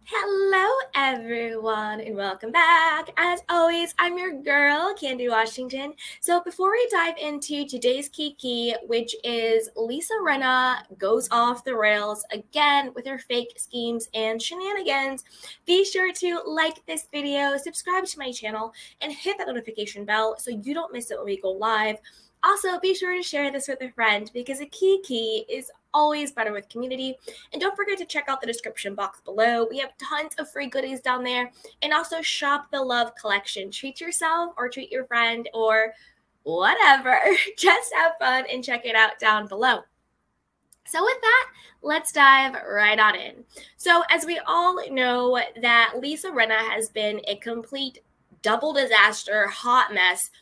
Hello, everyone, and welcome back. As always, I'm your girl, Candy Washington. So, before we dive into today's Kiki, which is Lisa Rinna goes off the rails again with her fake schemes and shenanigans, be sure to like this video, subscribe to my channel, and hit that notification bell so you don't miss it when we go live. Also, be sure to share this with a friend because a Kiki is always better with community. And don't forget to check out the description box below. We have tons of free goodies down there. And also shop the Love collection. Treat yourself or treat your friend or whatever. Just have fun and check it out down below. So with that, let's dive right on in. So as we all know that Lisa Rinna has been a complete double disaster, hot mess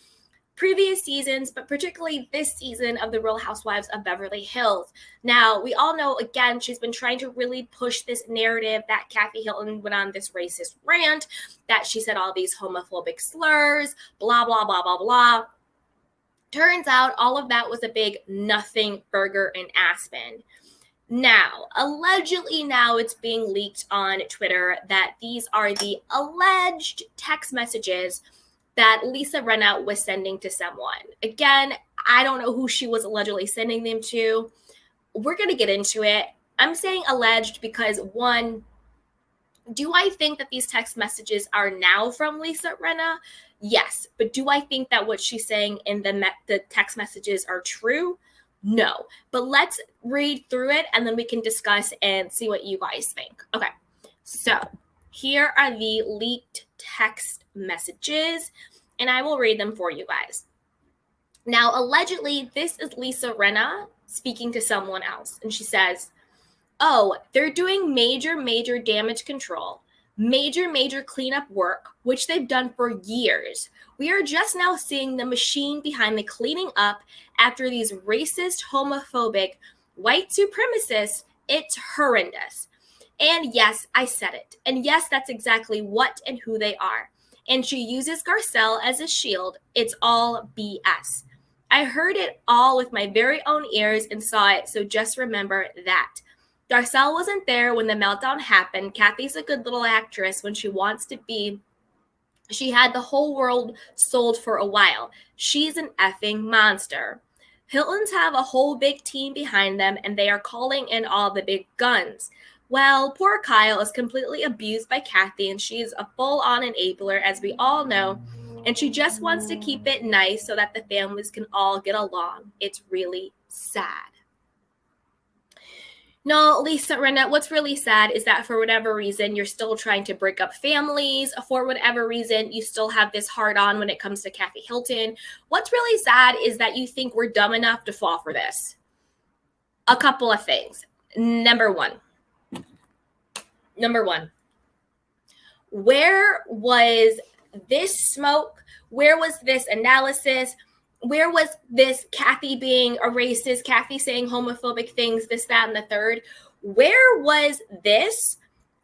previous seasons, but particularly this season of the Real Housewives of Beverly Hills. Now, we all know, again, she's been trying to really push this narrative that Kathy Hilton went on this racist rant, that she said all these homophobic slurs, blah, blah, blah, blah, blah. Turns out all of that was a big nothing burger in Aspen. Now, allegedly now it's being leaked on Twitter that these are the alleged text messages that Lisa Rinna was sending to someone. Again, I don't know who she was allegedly sending them to. We're going to get into it. I'm saying alleged because, one, do I think that these text messages are now from Lisa Rinna? Yes. But do I think that what she's saying in the text messages are true? No. But let's read through it and then we can discuss and see what you guys think. Okay. So here are the leaked text messages, and I will read them for you guys. Now, allegedly, this is Lisa Rinna speaking to someone else, and she says, "Oh, they're doing major damage control, major cleanup work, which they've done for years. We are just now seeing the machine behind the cleaning up after these racist, homophobic, white supremacists. It's horrendous." And yes, I said it. And yes, that's exactly what and who they are. And she uses Garcelle as a shield. It's all BS. I heard it all with my very own ears and saw it, so just remember that. Garcelle wasn't there when the meltdown happened. Kathy's a good little actress when she wants to be. She had the whole world sold for a while. She's an effing monster. Hiltons have a whole big team behind them, and they are calling in all the big guns. Well, poor Kyle is completely abused by Kathy, and she's a full-on enabler, as we all know, and she just wants to keep it nice so that the families can all get along. It's really sad. No, Lisa Rinna, what's really sad is that for whatever reason, you're still trying to break up families. For whatever reason, you still have this hard on when it comes to Kathy Hilton. What's really sad is that you think we're dumb enough to fall for this. A couple of things. Number one, where was this smoke? Where was this analysis? Where was this Kathy being a racist, Kathy saying homophobic things, this, that, and the third? Where was this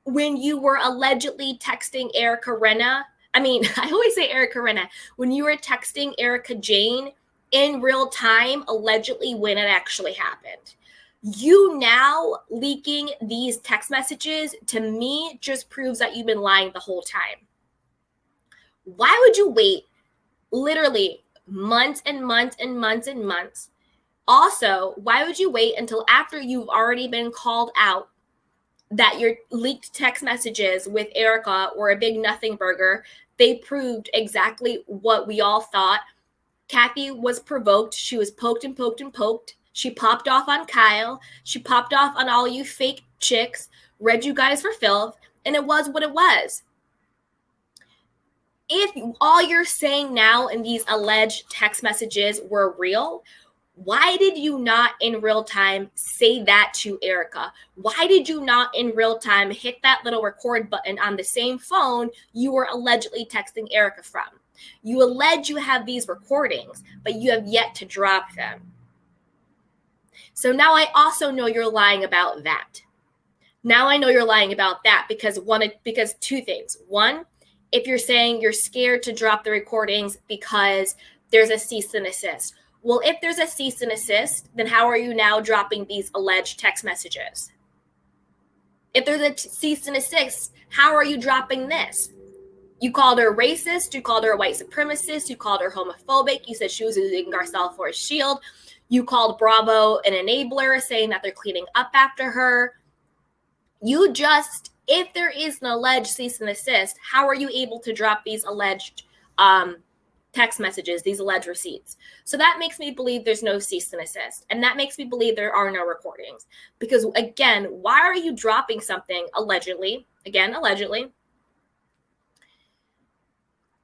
when you were allegedly texting Erica Rinna? I always say Erica Rinna. When you were texting Erica Jane in real time, allegedly when it actually happened. You now leaking these text messages, to me, just proves that you've been lying the whole time. Why would you wait literally months and months and months and months? Also, why would you wait until after you've already been called out that your leaked text messages with Erica were a big nothing burger? They proved exactly what we all thought. Kathy was provoked. She was poked and poked and poked. She popped off on Kyle. She popped off on all you fake chicks, read you guys for filth, and it was what it was. If all you're saying now in these alleged text messages were real, why did you not in real time say that to Erica? Why did you not in real time hit that little record button on the same phone you were allegedly texting Erica from? You allege you have these recordings, but you have yet to drop them. So now I also know you're lying about that. Now I know you're lying about that because two things. One, if you're saying you're scared to drop the recordings because there's a cease and desist. Well, if there's a cease and desist, then how are you now dropping these alleged text messages? If there's a cease and desist, how are you dropping this? You called her racist. You called her a white supremacist. You called her homophobic. You said she was using Garcelle for a shield. You called Bravo an enabler, saying that they're cleaning up after her. You just, if there is an alleged cease and desist, how are you able to drop these alleged text messages, these alleged receipts? So that makes me believe there's no cease and desist. And that makes me believe there are no recordings. Because again, why are you dropping something allegedly,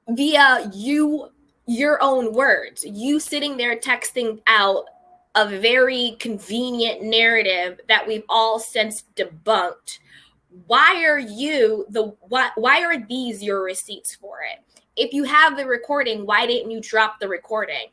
via your own words, you sitting there texting out a very convenient narrative that we've all since debunked? Why are these your receipts for it? If you have the recording, why didn't you drop the recording?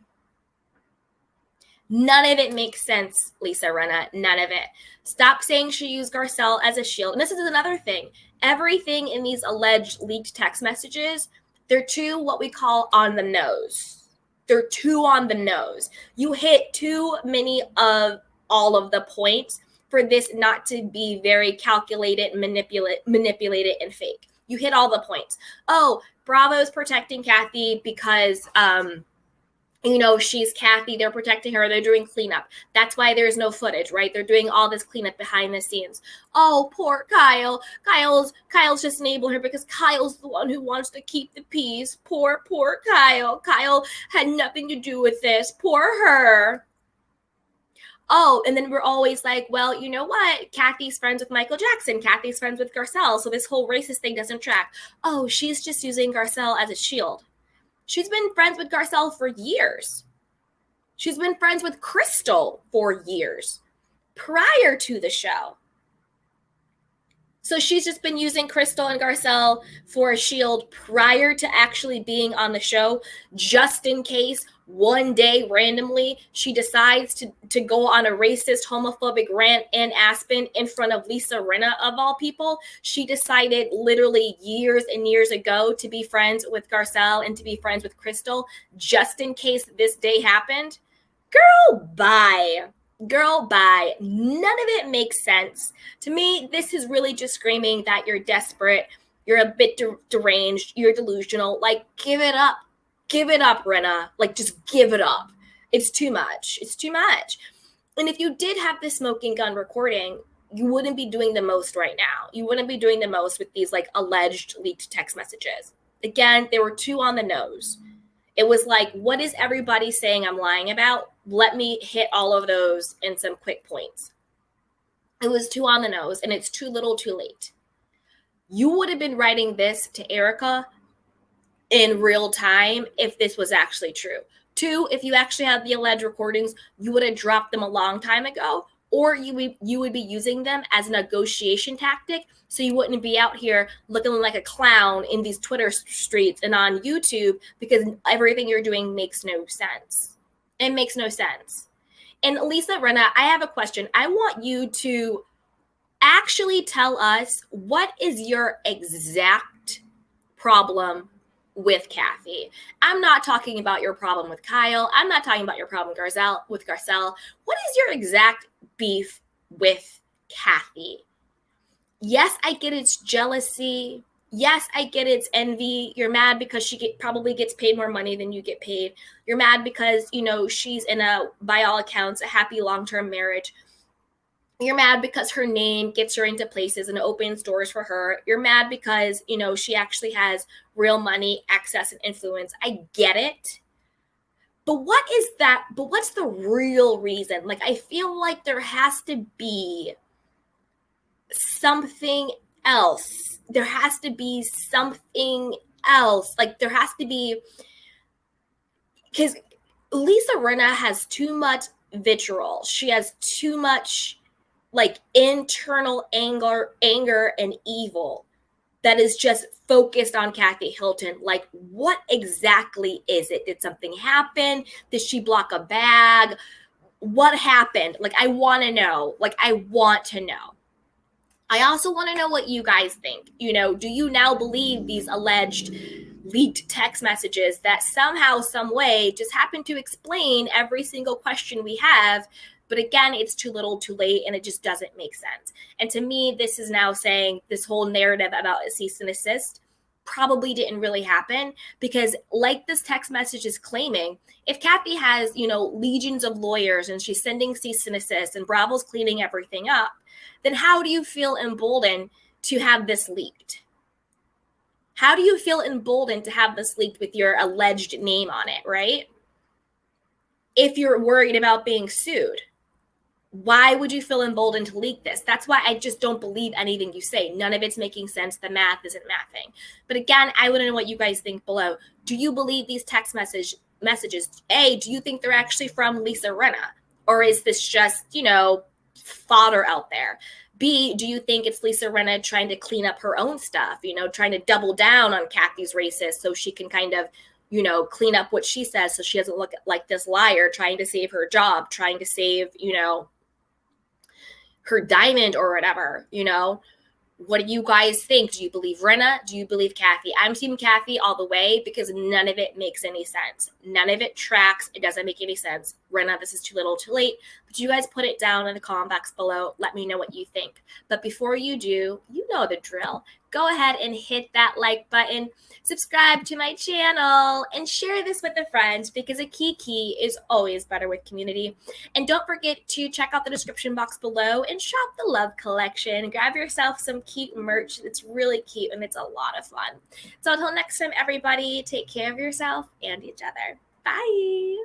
None of it makes sense, Lisa Rinna. None of it. Stop saying she used Garcelle as a shield. And this is another thing. Everything in these alleged leaked text messages, they're too what we call on the nose. They're too on the nose. You hit too many of all of the points for this not to be very calculated, manipulated, and fake. You hit all the points. Oh, Bravo's protecting Kathy because, she's Kathy. They're protecting her. They're doing cleanup. That's why there's no footage, right? They're doing all this cleanup behind the scenes. Oh, poor Kyle. Kyle's just enabling her because Kyle's the one who wants to keep the peace. Poor Kyle. Kyle had nothing to do with this. Poor her. Oh, and then we're always like, well, you know what? Kathy's friends with Michael Jackson. Kathy's friends with Garcelle. So this whole racist thing doesn't track. Oh, she's just using Garcelle as a shield. She's been friends with Garcelle for years. She's been friends with Crystal for years prior to the show. So she's just been using Crystal and Garcelle for a shield prior to actually being on the show, just in case one day randomly she decides to go on a racist, homophobic rant in Aspen in front of Lisa Rinna, of all people. She decided literally years and years ago to be friends with Garcelle and to be friends with Crystal, just in case this day happened. Girl, bye. None of it makes sense. To me, this is really just screaming that you're desperate, you're a bit deranged, you're delusional. Like, give it up. Give it up, Rinna. Like, just give it up. It's too much. And if you did have the smoking gun recording, you wouldn't be doing the most right now. You wouldn't be doing the most with these, like, alleged leaked text messages. Again, they were too on the nose. It was like, what is everybody saying I'm lying about? Let me hit all of those in some quick points. It was too on the nose, and it's too little too late. You would have been writing this to Erica in real time if this was actually true. 2, if you actually had the alleged recordings, you would have dropped them a long time ago, or you would be using them as a negotiation tactic, so you wouldn't be out here looking like a clown in these Twitter streets and on YouTube, because everything you're doing makes no sense. It makes no sense. And Lisa Rinna, I have a question. I want you to actually tell us, what is your exact problem with Kathy? I'm not talking about your problem with Kyle. I'm not talking about your problem with Garcelle. What is your exact beef with Kathy? Yes, I get it's jealousy. Yes, I get it's envy. You're mad because she probably gets paid more money than you get paid. You're mad because, she's in by all accounts, a happy long-term marriage. You're mad because her name gets her into places and opens doors for her. You're mad because, she actually has real money, access, and influence. I get it. But what's the real reason? Like, I feel like there has to be something else. Like, there has to be, because Lisa Rinna has too much vitriol. She has too much, like, internal anger and evil that is just focused on Kathy Hilton. Like, what exactly is it? Did something happen? Did she block a bag? What happened? Like, I want to know. I also want to know what you guys think. Do you now believe these alleged leaked text messages that somehow, some way just happen to explain every single question we have But again, it's too little too late, and it just doesn't make sense. And to me, this is now saying this whole narrative about a cease and desist probably didn't really happen, because like this text message is claiming, if Kathy has, legions of lawyers and she's sending cease and desist and Bravo's cleaning everything up, then how do you feel emboldened to have this leaked? How do you feel emboldened to have this leaked with your alleged name on it, right? If you're worried about being sued, why would you feel emboldened to leak this? That's why I just don't believe anything you say. None of it's making sense. The math isn't mathing. But again, I want to know what you guys think below. Do you believe these text messages? A, do you think they're actually from Lisa Rinna? Or is this just, fodder out there? B, do you think it's Lisa Rinna trying to clean up her own stuff, trying to double down on Kathy's racist so she can kind of, clean up what she says so she doesn't look like this liar, trying to save her job, trying to save, her diamond or whatever, What do you guys think? Do you believe Rinna? Do you believe Kathy? I'm team Kathy all the way, because none of it makes any sense. None of it tracks. It doesn't make any sense. Rinna, this is too little too late. But you guys put it down in the comment box below. Let me know what you think. But before you do, you know the drill. Go ahead and hit that like button, subscribe to my channel, and share this with a friend, because a kiki is always better with community. And don't forget to check out the description box below and shop the Love Collection. Grab yourself some cute merch. It's really cute and it's a lot of fun. So until next time, everybody, take care of yourself and each other. Bye.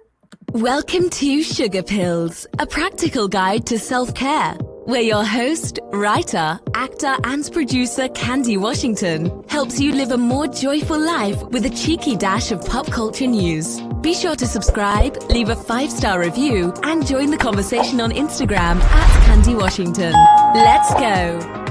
Welcome to Sugar Pills, a practical guide to self-care, where your host, writer, actor and producer Candy Washington helps you live a more joyful life with a cheeky dash of pop culture news. Be sure to subscribe, leave a 5-star review and join the conversation on Instagram @Candy Washington. Let's go!